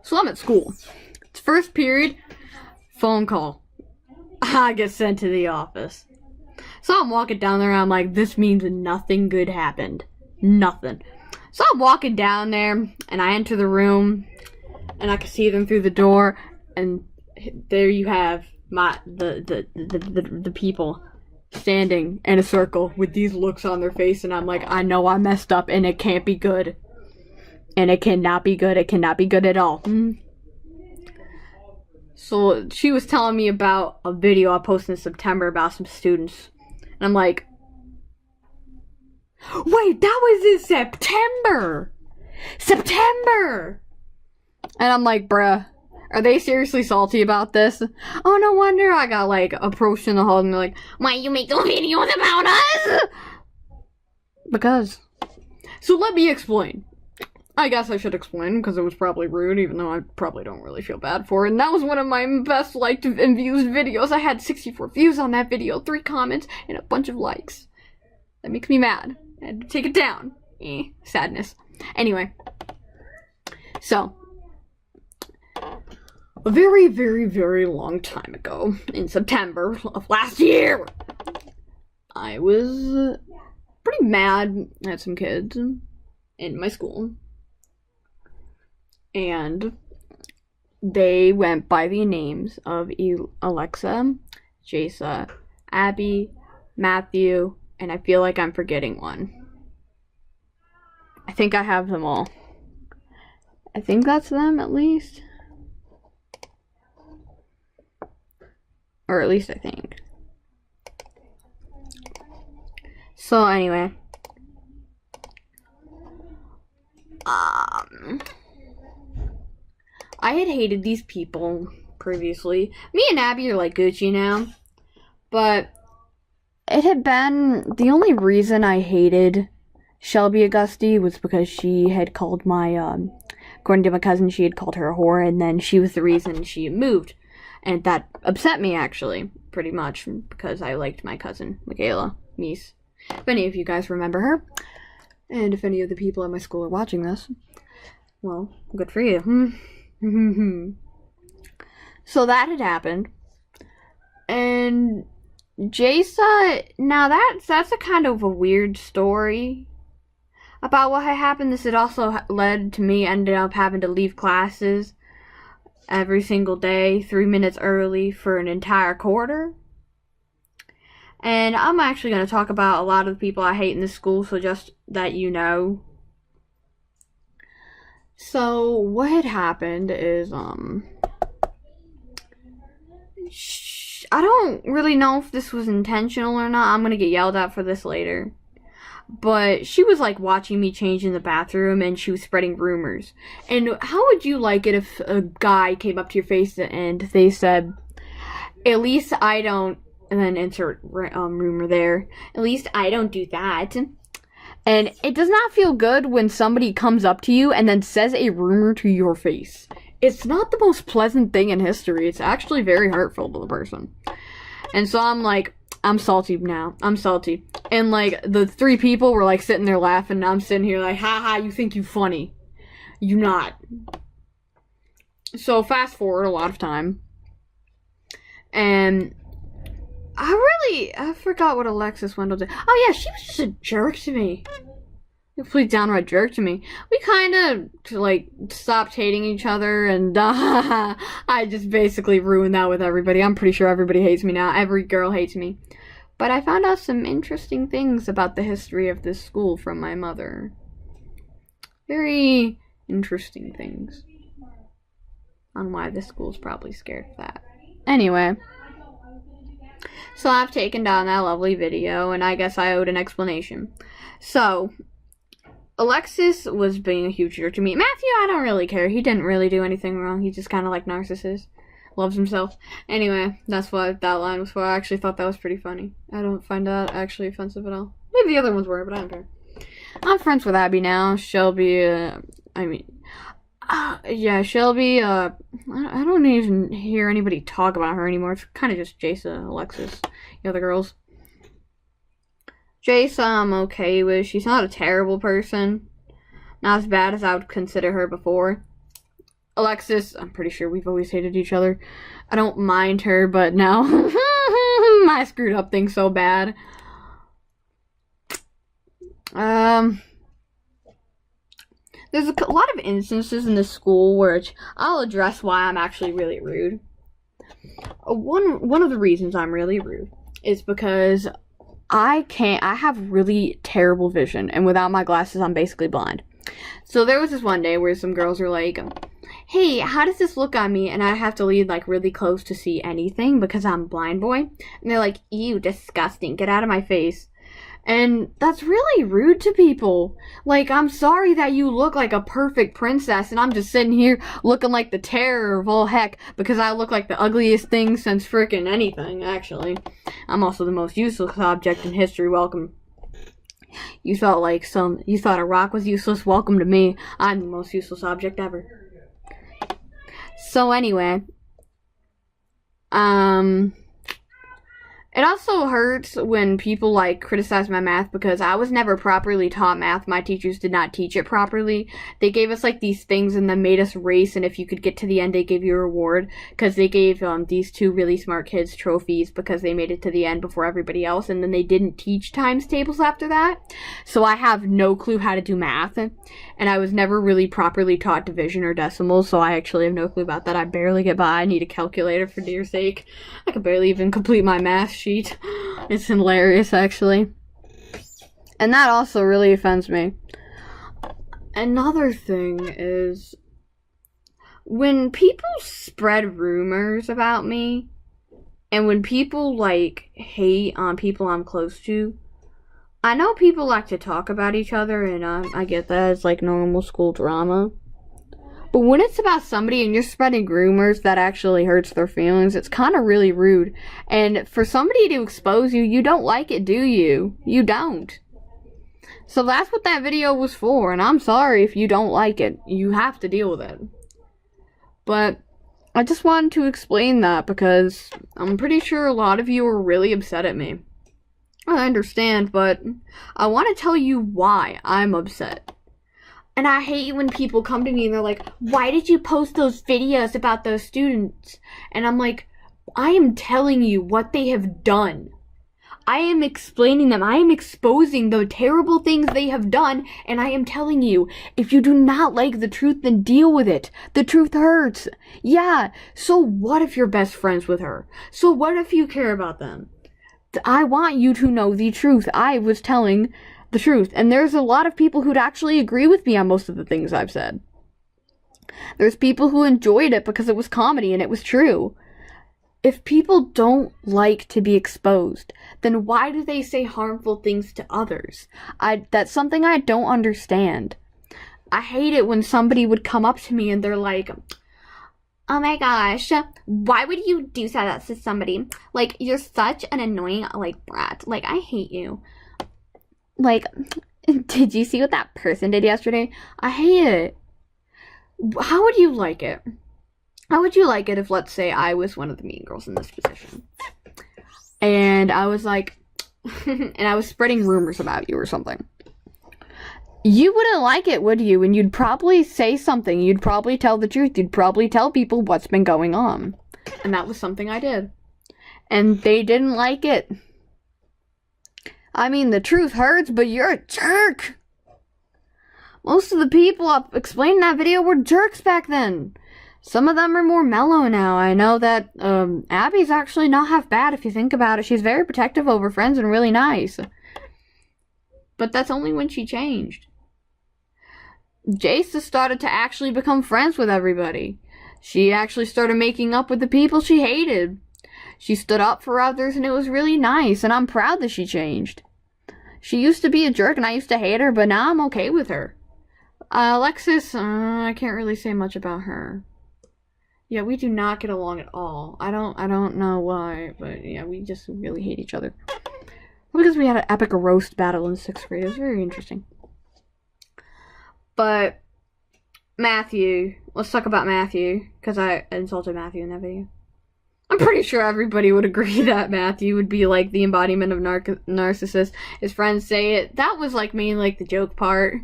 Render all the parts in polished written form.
So I'm at school. It's first period, phone call. I get sent to the office. So I'm walking down there and I'm like, this means nothing good happened. Nothing. So I'm walking down there and I enter the room and I can see them through the door, and there you have the people standing in a circle with these looks on their face, and I'm like, I know I messed up and it can't be good. And it cannot be good. It cannot be good at all. So she was telling me about a video I posted in September about some students. And I'm like, wait, that was in September! September! And I'm like, bruh, are they seriously salty about this? Oh, no wonder I got, like, approached in the hall and they're like, why you make those videos about us? Because. So let me explain. I guess I should explain, because it was probably rude, even though I probably don't really feel bad for it. And that was one of my best liked and views videos. I had 64 views on that video, 3 comments, and a bunch of likes. That makes me mad. I had to take it down. Sadness. Anyway. So. A very, very, very long time ago, in September of last year, I was pretty mad at some kids in my school. And they went by the names of Alexa, Jasa, Abby, Matthew, and I feel like I'm forgetting one. I think I have them all. I think that's them, at least. Or at least I think. So anyway. I had hated these people previously. Me and Abby are like Gucci now. But it had been the only reason I hated Shelby Auguste was because she had called according to my cousin, she had called her a whore, and then she was the reason she moved. And that upset me, actually, pretty much, because I liked my cousin, Michaela Meese. If any of you guys remember her, and if any of the people at my school are watching this, well, good for you. So that had happened. And Jasa, now that's a kind of a weird story about what had happened. This had also led to me ended up having to leave classes every single day 3 minutes early for an entire quarter. And I'm actually going to talk about a lot of the people I hate in this school, so just that you know. So what had happened is I don't really know if this was intentional or not. I'm going to get yelled at for this later. But she was like watching me change in the bathroom, and she was spreading rumors. And how would you like it if a guy came up to your face and they said, at least I don't, and then insert rumor there, at least I don't do that. And it does not feel good when somebody comes up to you and then says a rumor to your face. It's not the most pleasant thing in history. It's actually very hurtful to the person. And so I'm like, I'm salty now. I'm salty. And like the 3 people were like sitting there laughing, and I'm sitting here like, haha, you think you funny. You not. So fast forward a lot of time. And I forgot what Alexis Wendell did. Oh yeah, she was just a jerk to me. A complete downright jerk to me. We kind of like stopped hating each other, and I just basically ruined that with everybody. I'm pretty sure everybody hates me now. Every girl hates me. But I found out some interesting things about the history of this school from my mother. Very interesting things on why this school's probably scared of that. Anyway. So I've taken down that lovely video, and I guess I owed an explanation. So, Alexis was being a huge jerk to me. Matthew, I don't really care. He didn't really do anything wrong. He's just kind of like narcissist. Loves himself. Anyway, that's what that line was for. I actually thought that was pretty funny. I don't find that actually offensive at all. Maybe the other ones were, but I don't care. I'm friends with Abby now. Shelby, Shelby, I don't even hear anybody talk about her anymore. It's kind of just Jasa, Alexis, the other girls. Jasa, I'm okay with. She's not a terrible person. Not as bad as I would consider her before. Alexis, I'm pretty sure we've always hated each other. I don't mind her, but now I screwed up things so bad. There's a lot of instances in the school where I'll address why I'm actually really rude. One of the reasons I'm really rude is because I have really terrible vision, and without my glasses, I'm basically blind. So there was this one day where some girls were like, hey, how does this look on me? And I have to lean like really close to see anything because I'm a blind boy. And they're like, ew, disgusting, get out of my face. And that's really rude to people. Like, I'm sorry that you look like a perfect princess and I'm just sitting here looking like the terror of all heck because I look like the ugliest thing since frickin' anything, actually. I'm also the most useless object in history. Welcome. You thought a rock was useless? Welcome to me. I'm the most useless object ever. So anyway, it also hurts when people, like, criticize my math because I was never properly taught math. My teachers did not teach it properly. They gave us, like, these things and then made us race, and if you could get to the end, they gave you a reward because they gave these two really smart kids trophies because they made it to the end before everybody else, and then they didn't teach times tables after that. So I have no clue how to do math, and I was never really properly taught division or decimals, so I actually have no clue about that. I barely get by. I need a calculator, for dear sake. I can barely even complete my math sheet. It's hilarious, actually. And that also really offends me. Another thing is when people spread rumors about me and when people like hate on people I'm close to, I know people like to talk about each other, and I get that. It's like normal school drama. But when it's about somebody and you're spreading rumors that actually hurts their feelings, it's kind of really rude. And for somebody to expose you, you don't like it, do you? You don't. So that's what that video was for, and I'm sorry if you don't like it. You have to deal with it. But I just wanted to explain that because I'm pretty sure a lot of you are really upset at me. I understand, but I want to tell you why I'm upset. And I hate when people come to me and they're like, why did you post those videos about those students? And I'm like, I am telling you what they have done. I am explaining them. I am exposing the terrible things they have done. And I am telling you, if you do not like the truth, then deal with it. The truth hurts. Yeah, so what if you're best friends with her? So what if you care about them? I want you to know the truth. I was telling the truth, and there's a lot of people who'd actually agree with me on most of the things I've said. There's people who enjoyed it because it was comedy and it was true. If people don't like to be exposed, then why do they say harmful things to others? That's something I don't understand. I hate it when somebody would come up to me and they're like, oh my gosh, why would you do that to somebody? Like, you're such an annoying, like, brat. Like, I hate you. Like, did you see what that person did yesterday? I hate it. How would you like it? How would you like it if, let's say, I was one of the mean girls in this position? And I was like, and I was spreading rumors about you or something. You wouldn't like it, would you? And you'd probably say something. You'd probably tell the truth. You'd probably tell people what's been going on. And that was something I did. And they didn't like it. I mean, the truth hurts, but you're a jerk. Most of the people I explained in that video were jerks back then. Some of them are more mellow now. I know that Abby's actually not half bad if you think about it. She's very protective over friends and really nice. But that's only when she changed. Jace has started to actually become friends with everybody. She actually started making up with the people she hated. She stood up for others, and it was really nice, and I'm proud that she changed. She used to be a jerk, and I used to hate her, but now I'm okay with her. Alexis, I can't really say much about her. Yeah, we do not get along at all. I don't know why, but yeah, we just really hate each other. Because we had an epic roast battle in 6th grade. It was very interesting. But Matthew, let's talk about Matthew, because I insulted Matthew in that video. I'm pretty sure everybody would agree that Matthew would be like the embodiment of narcissist. His friends say it. That was like mainly like the joke part.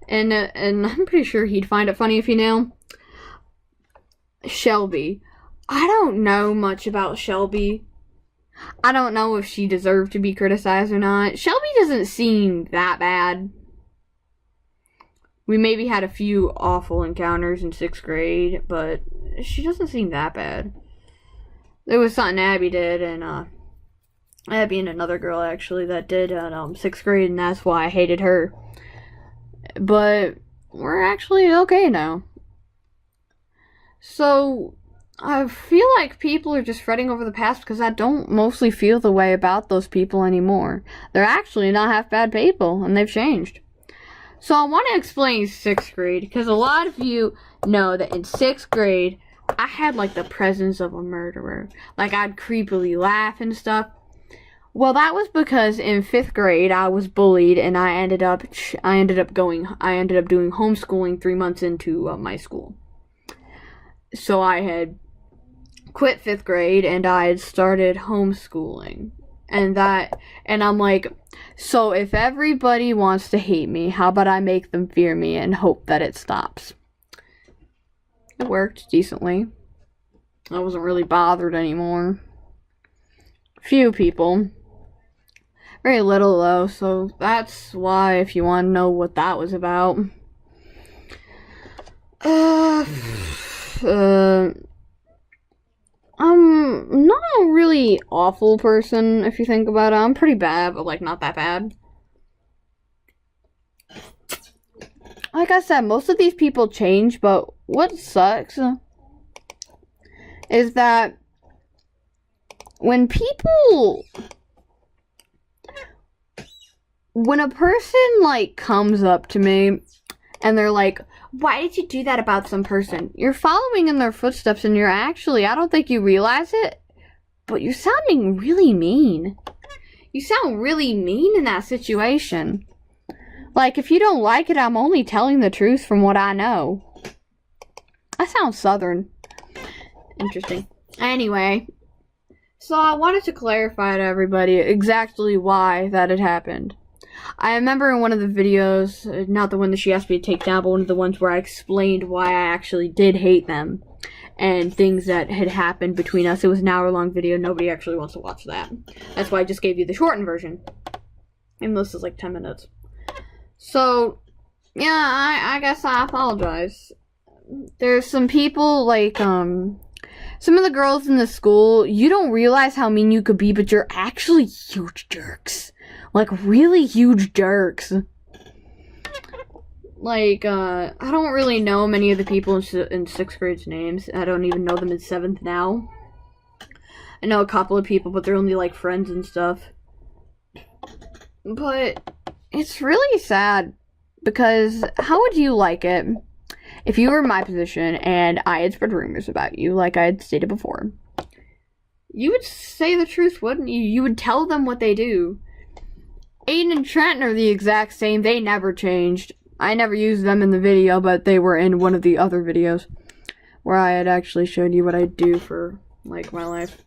And I'm pretty sure he'd find it funny if he knew. Shelby. I don't know much about Shelby. I don't know if she deserved to be criticized or not. Shelby doesn't seem that bad. We maybe had a few awful encounters in 6th grade, but she doesn't seem that bad. There was something Abby did, and Abby and another girl actually that did in 6th grade, and that's why I hated her. But we're actually okay now. So I feel like people are just fretting over the past because I don't mostly feel the way about those people anymore. They're actually not half bad people, and they've changed. So I want to explain 6th grade, because a lot of you know that in 6th grade, I had like the presence of a murderer. Like I'd creepily laugh and stuff. Well, that was because in 5th grade I was bullied, and I ended up doing homeschooling 3 months into my school. So I had quit 5th grade and I had started homeschooling. And I'm like, so if everybody wants to hate me, how about I make them fear me and hope that it stops? It worked decently. I wasn't really bothered anymore. Few people. Very little though, so that's why if you want to know what that was about. I'm not a really awful person, if you think about it. I'm pretty bad, but, like, not that bad. Like I said, most of these people change, but what sucks is that when a person, like, comes up to me and they're like, why did you do that about some person? You're following in their footsteps, and you're actually, I don't think you realize it, but you're sounding really mean. You sound really mean in that situation. Like, if you don't like it, I'm only telling the truth from what I know. I sound southern. Interesting. Anyway, so I wanted to clarify to everybody exactly why that had happened. I remember in one of the videos, not the one that she asked me to take down, but one of the ones where I explained why I actually did hate them and things that had happened between us. It was an hour-long video. Nobody actually wants to watch that. That's why I just gave you the shortened version. And this is like 10 minutes. So, yeah, I guess I apologize. There's some people, like, some of the girls in the school, you don't realize how mean you could be, but you're actually huge jerks. Like, really huge jerks. Like, I don't really know many of the people in 6th grade's names. I don't even know them in 7th now. I know a couple of people, but they're only, like, friends and stuff. But it's really sad, because how would you like it if you were in my position and I had spread rumors about you, like I had stated before? You would say the truth, wouldn't you? You would tell them what they do. Aiden and Trenton are the exact same. They never changed. I never used them in the video, but they were in one of the other videos where I had actually showed you what I do for, like, my life.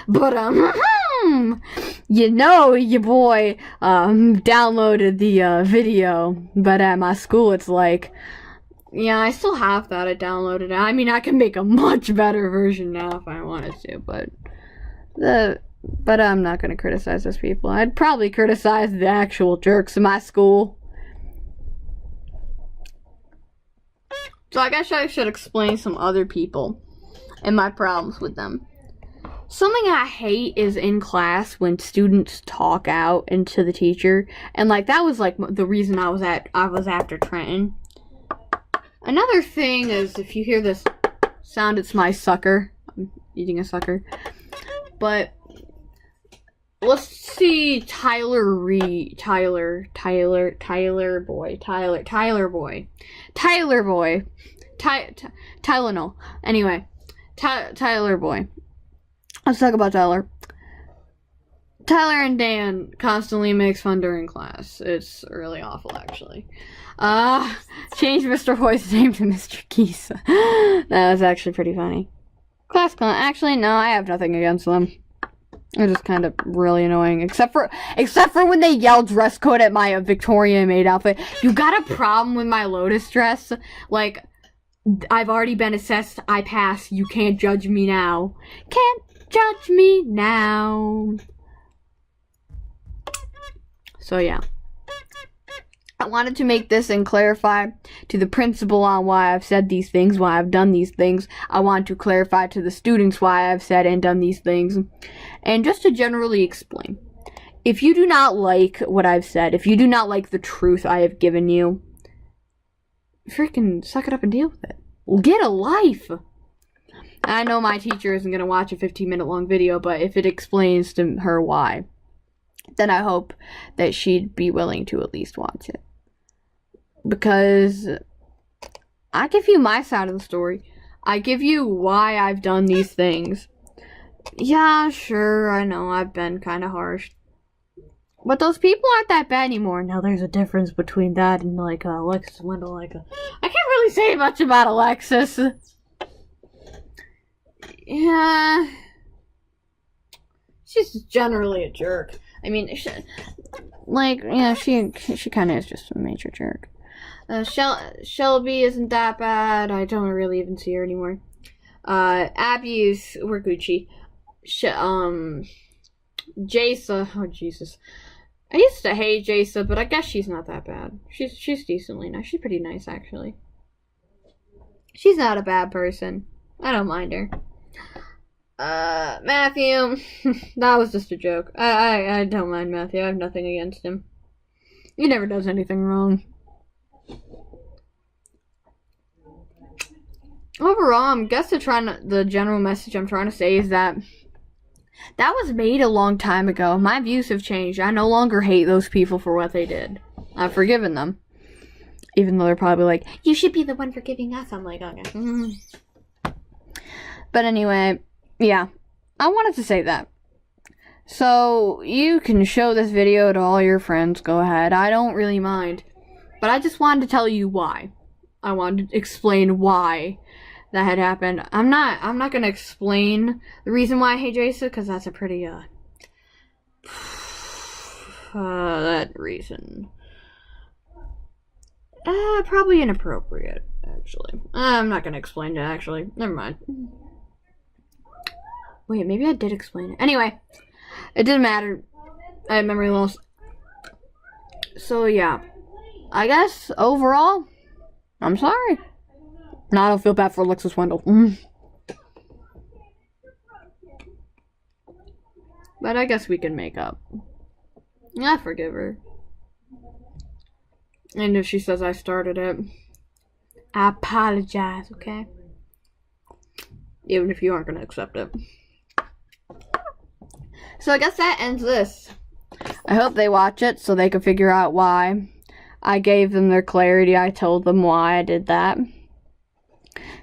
But, you know, your boy, downloaded the, video, but at my school it's like, yeah, I still have that. I downloaded it. I mean, I can make a much better version now if I wanted to, but I'm not going to criticize those people. I'd probably criticize the actual jerks in my school. So I guess I should explain some other people and my problems with them. Something I hate is in class when students talk out into the teacher. And, like, that was, like, the reason I was after Trenton. Another thing is, if you hear this sound, it's my sucker. I'm eating a sucker. But let's see Tyler boy. Tylenol. Anyway, Tyler boy. Let's talk about Tyler. Tyler and Dan constantly makes fun during class. It's really awful, actually. Change Mr. Hoy's name to Mr. Geese. That was actually pretty funny. Class clown. Actually, no, I have nothing against them. They're just kind of really annoying. Except for when they yell dress code at my Victorian maid outfit. You got a problem with my Lotus dress? Like, I've already been assessed. I pass. You can't judge me now. Can't judge me now. So yeah. I wanted to make this and clarify to the principal on why I've said these things, why I've done these things. I want to clarify to the students why I've said and done these things. And just to generally explain. If you do not like what I've said, if you do not like the truth I have given you, freaking suck it up and deal with it. Get a life. I know my teacher isn't going to watch a 15-minute long video, but if it explains to her why, then I hope that she'd be willing to at least watch it. Because I give you my side of the story. I give you why I've done these things. Yeah, sure, I know I've been kind of harsh. But those people aren't that bad anymore. Now, there's a difference between that and, like, Alexis Wendell. I can't really say much about Alexis. Yeah. She's generally a jerk. I mean, she kind of is just a major jerk. Shelby isn't that bad. I don't really even see her anymore. We're Gucci. Jasa, oh Jesus. I used to hate Jasa, but I guess she's not that bad. She's decently nice. She's pretty nice, actually. She's not a bad person. I don't mind her. Matthew, that was just a joke. I don't mind Matthew. I have nothing against him. He never does anything wrong. Overall, I guess the general message I'm trying to say is that was made a long time ago. My views have changed. I no longer hate those people for what they did. I've forgiven them. Even though they're probably like, you should be the one forgiving us. I'm like, okay. But anyway, yeah. I wanted to say that. So, you can show this video to all your friends. Go ahead. I don't really mind. But I just wanted to tell you why. I wanted to explain why that had happened. I'm not gonna explain the reason why I hate Jason, because that's a pretty, that reason. Probably inappropriate, actually. I'm not gonna explain it, actually. Never mind. Wait, maybe I did explain it. Anyway, it didn't matter. I had memory loss. So, yeah. I guess, overall, I'm sorry. Now I don't feel bad for Alexis Wendell. But I guess we can make up. I forgive her. And if she says I started it, I apologize, okay? Even if you aren't going to accept it. So I guess that ends this. I hope they watch it so they can figure out why. I gave them their clarity. I told them why I did that.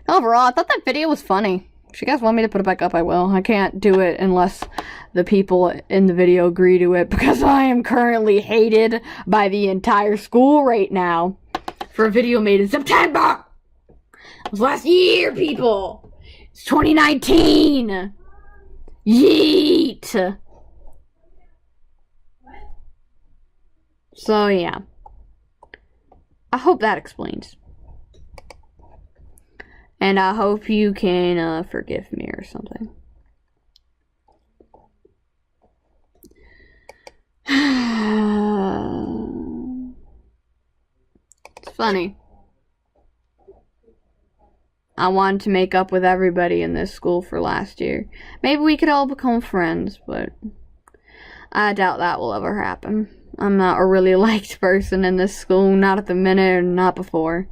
Overall, I thought that video was funny. If you guys want me to put it back up, I will. I can't do it unless the people in the video agree to it, because I am currently hated by the entire school right now for a video made in September. It was last year, people. It's 2019. Yeet. So, yeah. I hope that explains. And I hope you can forgive me or something. It's funny. I wanted to make up with everybody in this school for last year. Maybe we could all become friends, but I doubt that will ever happen. I'm not a really liked person in this school, not at the minute or not before.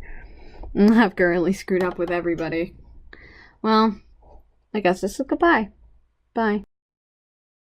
I've currently screwed up with everybody. Well, I guess this is goodbye. Bye.